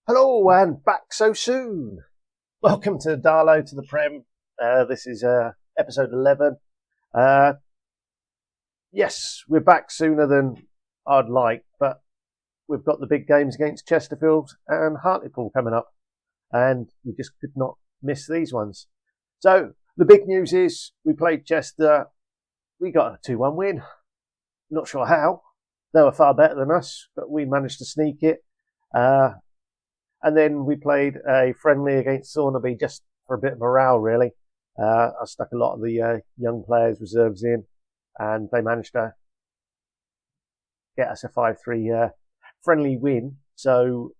Hello and back so soon. Welcome to Darlo to the Prem. This is episode 11. Uh, yes, we're back sooner than I'd like, but we've got the big games against Chesterfield and Hartlepool coming up, and we just could not miss these ones. So the big news is we played Chester. We got a 2-1 win. Not sure how. They were far better than us, but we managed to sneak it. And then we played a friendly against Thornaby just for a bit of morale, really. I stuck a lot of the young players' reserves in, and they managed to get us a 5-3 friendly win. So,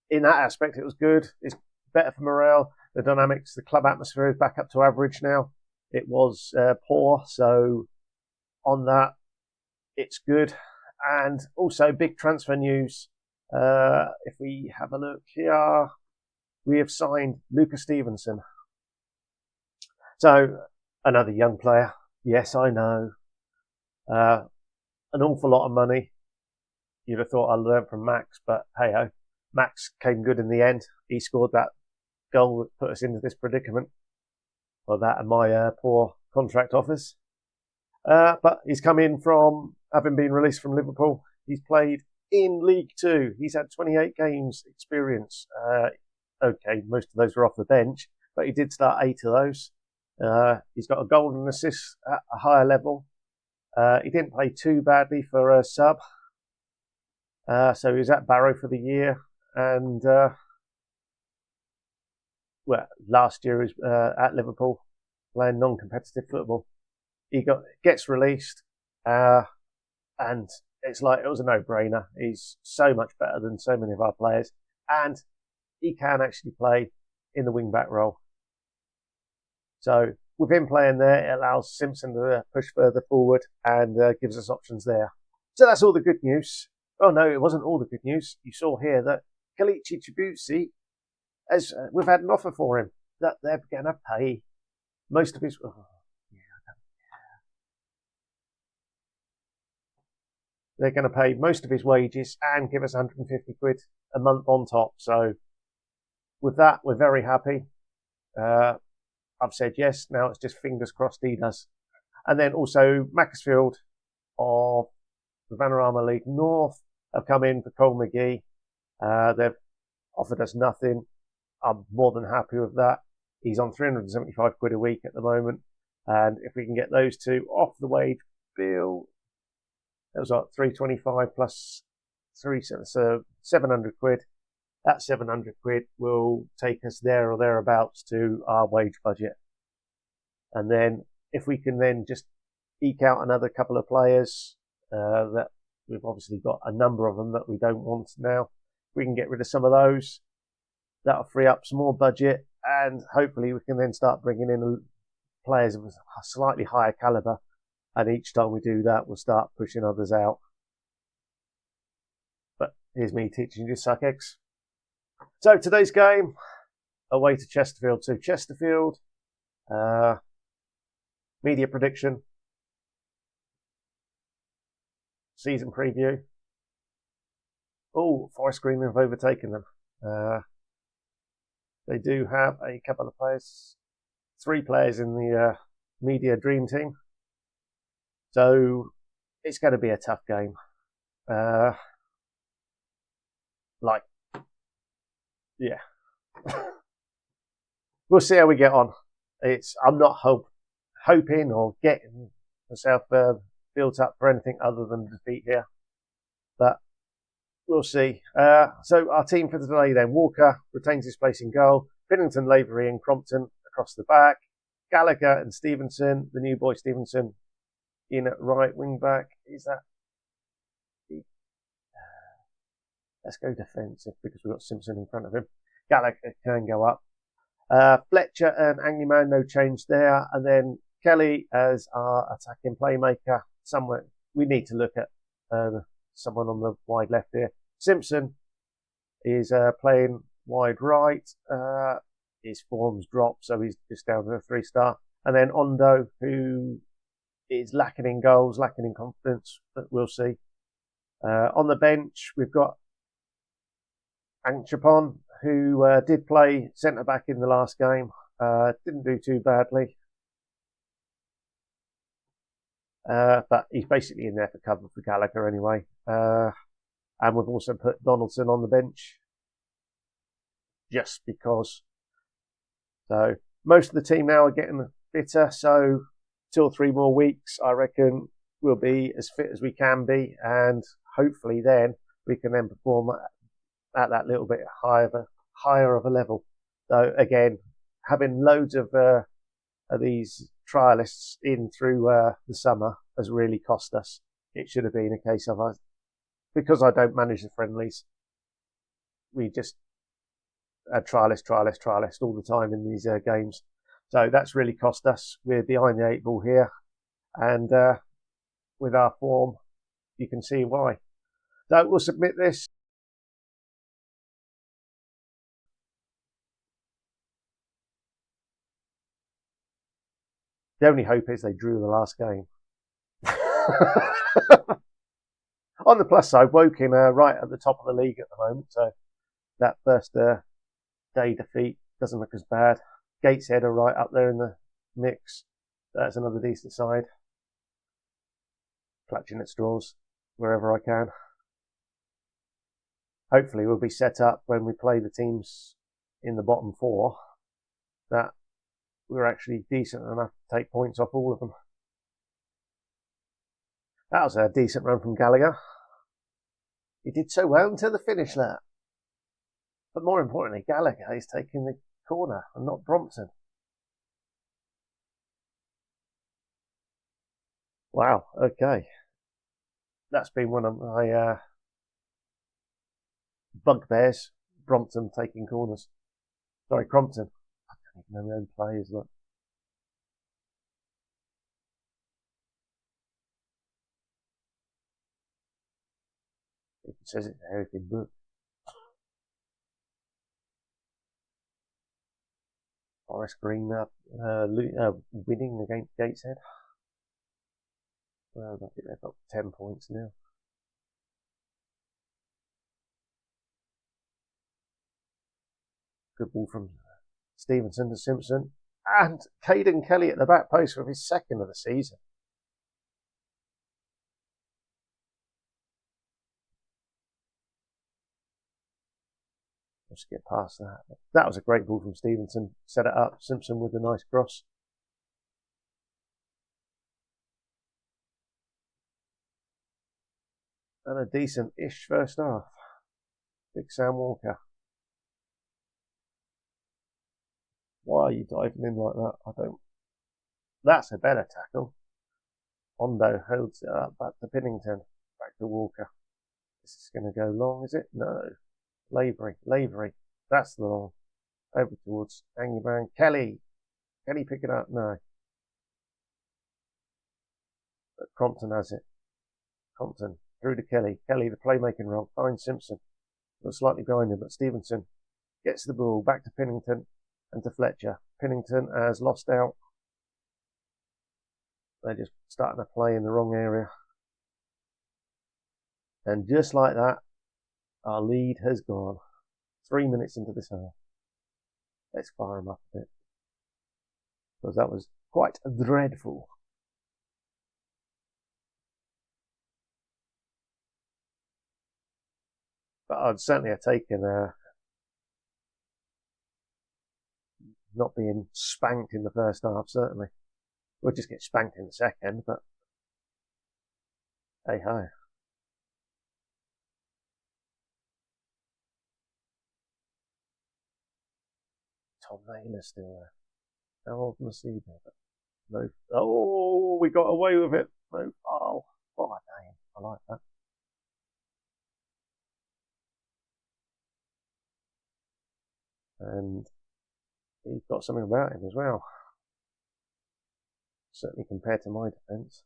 in that aspect, it was good. It's better for morale. The dynamics, the club atmosphere is back up to average now. It was poor, so on that, it's good. And also, big transfer news. If we have a look here, we have signed Lucas Stevenson. So, another young player. Yes, I know. An awful lot of money. You'd have thought I learned from Max, but hey ho. Max came good in the end. He scored that goal that put us into this predicament. Well, that and my poor contract offers. But he's come in from having been released from Liverpool. He's played in League Two. He's had 28 games experience. Okay, most of those were off the bench, but he did start 8 of those. He's got a goal and assist at a higher level. He didn't play too badly for a sub. So he was at Barrow for the year. And, last year he was at Liverpool playing non-competitive football. He gets released, and it's like it was a no-brainer. He's so much better than so many of our players, and he can actually play in the wing-back role. So with him playing there, it allows Simpson to push further forward and gives us options there. So that's all the good news. Oh no, it wasn't all the good news. You saw here that Kalichi Chibuzi, we've had an offer for him that they're going to pay most of his. They're going to pay most of his wages and give us 150 quid a month on top. So with that, we're very happy. I've said yes. Now it's just fingers crossed he does. And then also Macclesfield of the Vanarama League North have come in for Cole McGee. They've offered us nothing. I'm more than happy with that. He's on 375 quid a week at the moment. And if we can get those two off the wage bill, it was like 325 plus 700 quid. That 700 quid will take us there or thereabouts to our wage budget. And then if we can then just eke out another couple of players, that we've obviously got a number of them that we don't want now. We can get rid of some of those. That'll free up some more budget, and hopefully we can then start bringing in players of a slightly higher caliber. And each time we do that, we'll start pushing others out. But here's me teaching you to suck eggs. So today's game, away to Chesterfield. So Chesterfield, media prediction, season preview. Oh, Forest Green have overtaken them. They do have a couple of players, 3 players in the media dream team. So it's going to be a tough game. We'll see how we get on. I'm not hoping or getting myself built up for anything other than defeat here, but we'll see. So our team for today then: Walker retains his place in goal, Bennington, Lavery and Crompton across the back, Gallagher and Stevenson, the new boy Stevenson, in at right wing back. Is that? Let's go defensive because we've got Simpson in front of him. Gallagher can go up. Fletcher and Angleman, no change there. And then Kelly as our attacking playmaker. Somewhere we need to look at someone on the wide left here. Simpson is playing wide right. His form's dropped, so he's just down to a 3-star. And then Ondo, who is lacking in goals, lacking in confidence, but we'll see. On the bench, we've got Anchapon, who did play centre back in the last game, didn't do too badly. But he's basically in there for cover for Gallagher anyway. And we've also put Donaldson on the bench just because. So most of the team now are getting fitter. So 2 or 3 more weeks, I reckon we'll be as fit as we can be, and hopefully then we can then perform at that little bit higher of a level. So again, having loads of these trialists in through the summer has really cost us. It should have been a case of us, because I don't manage the friendlies, we just had trialist all the time in these games. So that's really cost us. We're behind the 8 ball here, and with our form, you can see why. So we'll submit this. The only hope is they drew the last game. On the plus side, Woking are right at the top of the league at the moment, so that first day defeat doesn't look as bad. Gateshead are right up there in the mix. That's another decent side. Clutching at straws wherever I can. Hopefully we'll be set up when we play the teams in the bottom 4 that we're actually decent enough to take points off all of them. That was a decent run from Gallagher. He did so well until the finish there. But more importantly, Gallagher is taking the corner and not Brompton. Wow, okay. That's been one of my bugbears. Brompton taking corners. Sorry, Crompton. I don't even know my own players. Look. It says it there, it's been booked. Forest Green winning against Gateshead. Well, I think they've got 10 points now. Good ball from Stevenson to Simpson. And Caden Kelly at the back post with his 2nd of the season. Just get past that. That was a great ball from Stevenson. Set it up. Simpson with a nice cross. And a decent-ish first half. Big Sam Walker. Why are you diving in like that? I don't. That's a better tackle. Ondo holds it up back to Pinnington. Back to Walker. This is going to go long, is it? No. Lavery. That's the long. Over towards Angiebrand. Kelly. Can he pick it up? No. But Crompton has it. Crompton through to Kelly. Kelly, the playmaking role. Finds Simpson. Looks slightly behind him, but Stevenson gets the ball back to Pinnington and to Fletcher. Pinnington has lost out. They're just starting to play in the wrong area. And just like that, our lead has gone. 3 minutes into this half. Let's fire them up a bit. Because that was quite dreadful. But I'd certainly have taken not being spanked in the first half, certainly. We'll just get spanked in the second, but hey ho. Tom Naylor's still there. How old must he be? No. Oh, we got away with it. No foul. What a name. I like that. And he's got something about him as well. Certainly compared to my defence.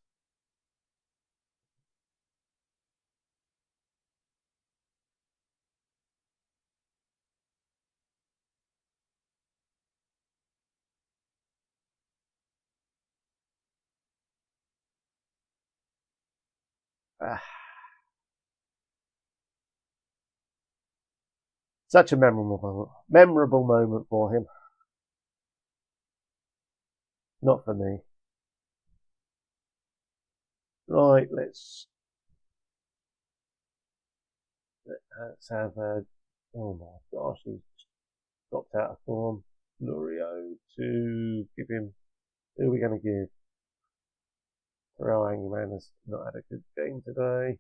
Such a memorable moment for him. Not for me. Right, let's have a. Oh my gosh, he's dropped out of form. Lurio to give him. Who are we going to give? Hangman has not had a good game today,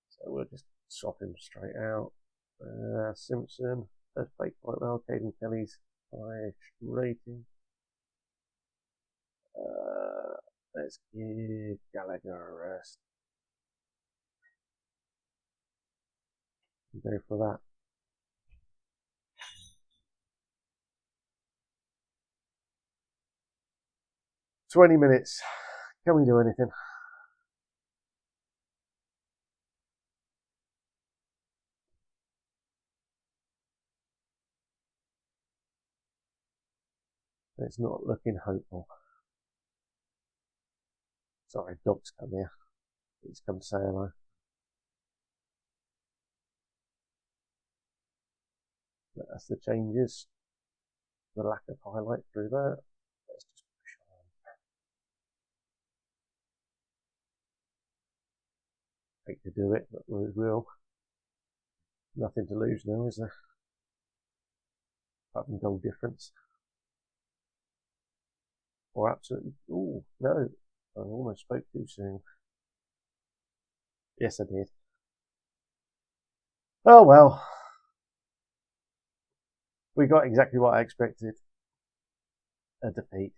so we'll just swap him straight out. Simpson has played quite well. Caden Kelly's high rating. Let's give Gallagher a rest. Go for that. "20 minutes. Can we do anything?" It's not looking hopeful. Sorry, dog's come here. He's come to say hello. But that's the changes. The lack of highlight through that. Let's just push on. Hate to do it, but we will. Nothing to lose now, is there? Apart from goal difference. Or absolutely. Oh, no. I almost spoke too soon. Yes, I did. Oh well. We got exactly what I expected. A defeat.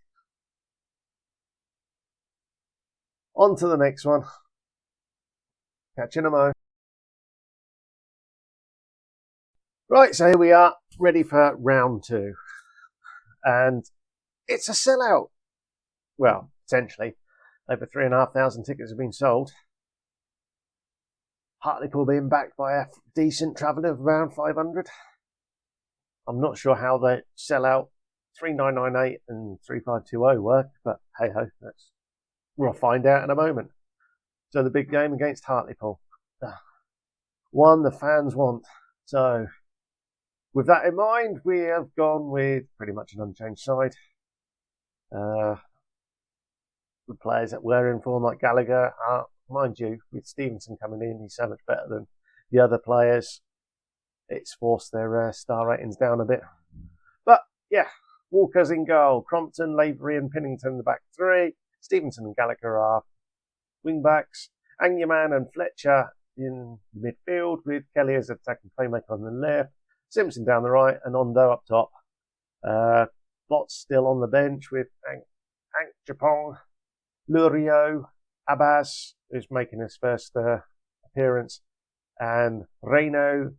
On to the next one. Catch you in a mo. Right, so here we are, ready for round 2. And it's a sellout. Well, essentially. Over 3,500 tickets have been sold. Hartlepool being backed by a decent travelling of around 500. I'm not sure how they sell out 3998 and 3520 work, but hey ho, we'll find out in a moment. So the big game against Hartlepool. One the fans want. So with that in mind, we have gone with pretty much an unchanged side. The players that were in form, like Gallagher, mind you, with Stevenson coming in, he's so much better than the other players. It's forced their star ratings down a bit. But yeah, Walker's in goal. Crompton, Lavery and Pinnington the back 3. Stevenson and Gallagher are wing backs. Angyaman and Fletcher in the midfield, with Kelly as attacking playmaker on the left. Simpson down the right and Ondo up top. Bot's still on the bench with Ank Japong, Lurio, Abbas, who's making his first appearance, and Reino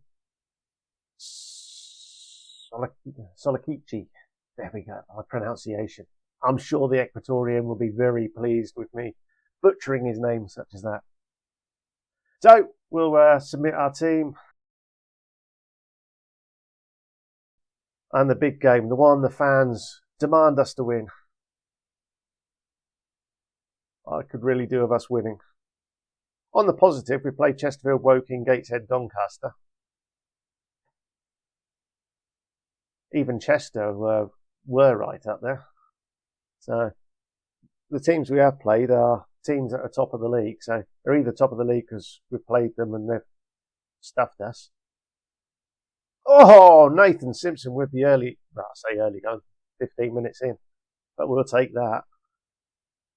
Solikici. There we go, my pronunciation. I'm sure the Equatorian will be very pleased with me butchering his name such as that. So we'll submit our team. And the big game, the one the fans demand us to win. I could really do with us winning. On the positive, we played Chesterfield, Woking, Gateshead, Doncaster. Even Chester were right up there. So the teams we have played are teams that are top of the league. So they're either top of the league because we've played them and they've stuffed us. Oh, Nathan Simpson with the early, well, I say early goal, 15 minutes in. But we'll take that.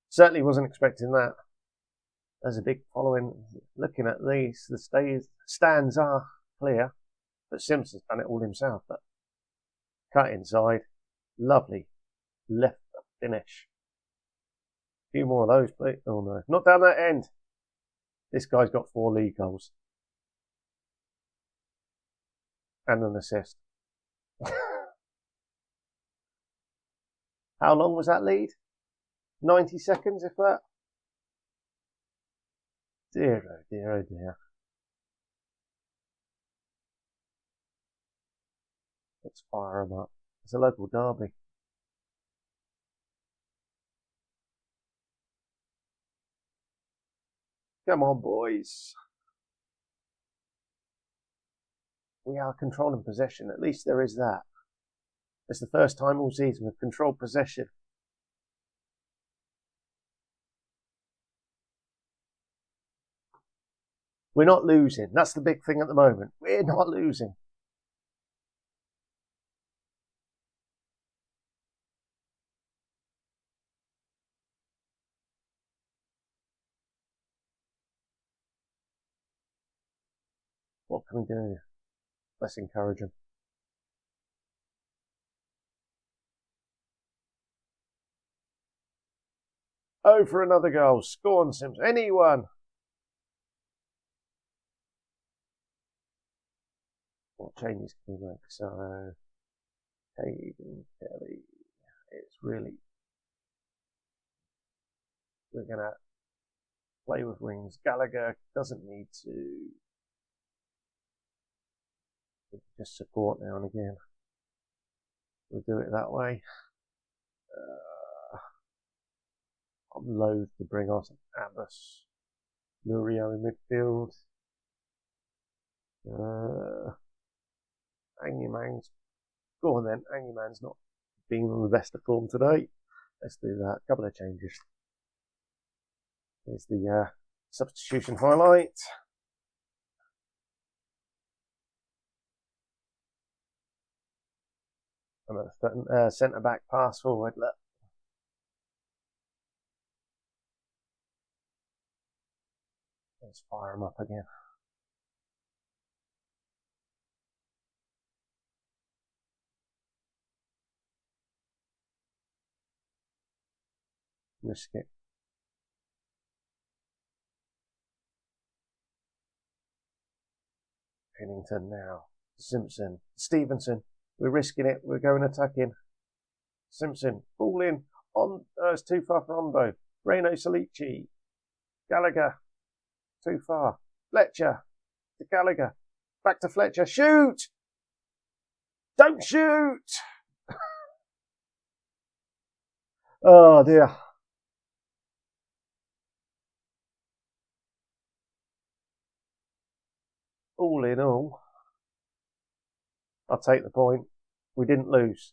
Certainly wasn't expecting that. There's a big following. Looking at these, the stands are clear, but Simpson's done it all himself. But cut inside, lovely left finish. A few more of those, please. Oh no, not down that end. This guy's got 4 league goals and an assist. How long was that lead? 90 seconds, if that. Dear, oh dear, oh dear. Let's fire them up. It's a local derby. Come on, boys. we are controlling possession. At least there is that. It's the first time all season we've controlled possession. We're not losing. That's the big thing at the moment. We're not losing. What can we do? Let's encourage them. Oh, for another goal. Score on Simpson. Anyone. What changes can we make? So, Hayden, Kelly. It's really... We're going to play with wings. Gallagher doesn't need to... Just support now and again. We'll do it that way. I'm loath to bring on Abbas, Lurio in midfield. Angyman's go on then. Angyman's not being on the best of form today. Let's do that. A couple of changes. Here's the substitution highlight. Another centre back pass forward. Look. Let's fire him up again. Risk it. Pennington now. Simpson. Stevenson. We're risking it. We're going attacking. Simpson. Ball in. On. It's too far for Rondo. Reno Salici. Gallagher. Too far. Fletcher. To Gallagher. Back to Fletcher. Shoot! Don't shoot! Oh dear. All in all, I'll take the point. We didn't lose.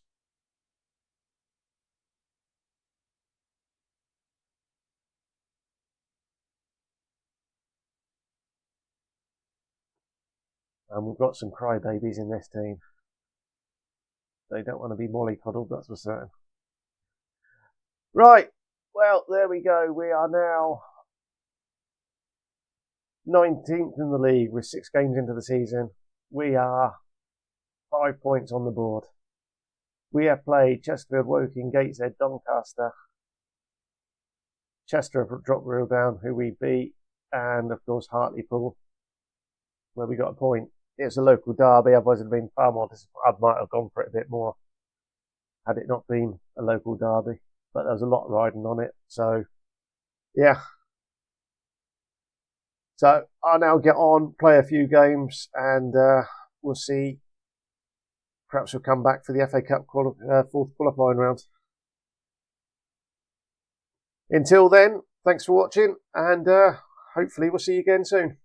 And we've got some crybabies in this team. They don't want to be mollycoddled, that's for certain. Right, well, there we go. We are now 19th in the league. We're 6 games into the season. We are 5 points on the board. We have played Chesterfield, Woking, Gateshead, Doncaster. Chester have dropped real down, who we beat, and of course Hartlepool, where we got a point. It's a local derby, otherwise it'd have been far more. I might have gone for it a bit more had it not been a local derby, but there was a lot riding on it. So, yeah. So I'll now get on, play a few games, and we'll see. Perhaps we'll come back for the FA Cup fourth qualifying round. Until then, thanks for watching, and hopefully we'll see you again soon.